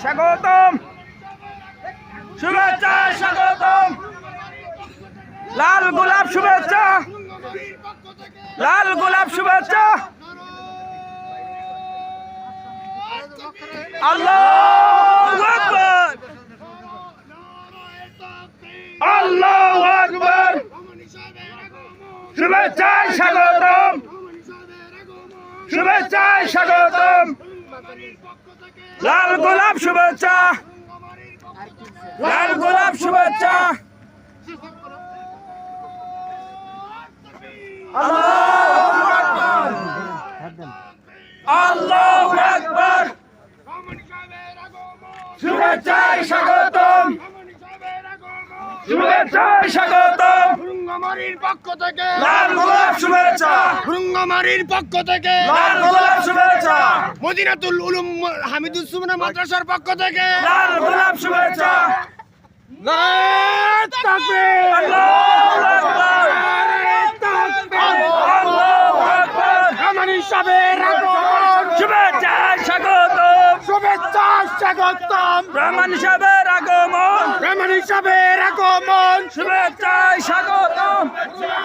স্বাগতম, শুভেচ্ছা, স্বাগতম। লাল গোলাপ শুভেচ্ছা, লাল গোলাপ শুভেচ্ছা। আল্লাহু আকবার, আল্লাহু আকবার। শুভেচ্ছায় স্বাগতম, শুভেচ্ছায় স্বাগতম। লাল গোলাপ শুভেচ্ছা, লাল গোলাপ শুভেচ্ছা। আল্লাহু আকবার, আল্লাহু আকবার। শুভেচ্ছায় স্বাগতম, শুভেচ্ছায় স্বাগতম। ভুরুঙ্গামারীর পক্ষ থেকে লাল গোলাপ শুভেচ্ছা, ভুরুঙ্গামারীর পক্ষ থেকে লাল গোলাপ শুভেচ্ছা। মদিনাতুল উলুম হামিদুস সুবনা মাদ্রাসার পক্ষ থেকে লাল গোলাপ শুভেচ্ছা। নারায়ে তাকবীর, আল্লাহু আকবার, আল্লাহু আকবার। রহমানী সাহেবের আগমন, শুভেচ্ছায় স্বাগতম, শুভেচ্ছা স্বাগতম। রহমান সাহেবের আগমন, রহমানী সাহেবের আগমন, শুভেচ্ছায় স্বাগতম।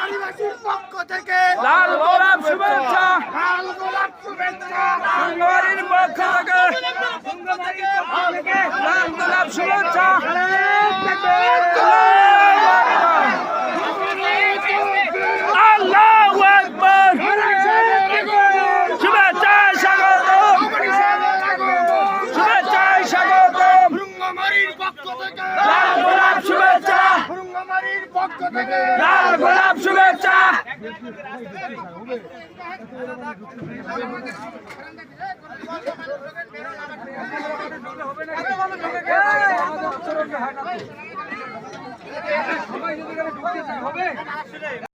আদিবাসীর পক্ষ থেকে লাল গোলাপ শুভেচ্ছা, লাল গোলাপ শুভেচ্ছা। ফুলবাড়ির পক্ষ থেকে লাল গোলাপ শুভেচ্ছা। আল্লাহু আকবার, শুভেচ্ছায় স্বাগতম, শুভেচ্ছায় স্বাগতম। ভুরুঙ্গামারীর পক্ষ থেকে লাল গোলাপ শুভেচ্ছা, ভুরুঙ্গামারীর পক্ষ থেকে লাল গোলাপ শুভেচ্ছা।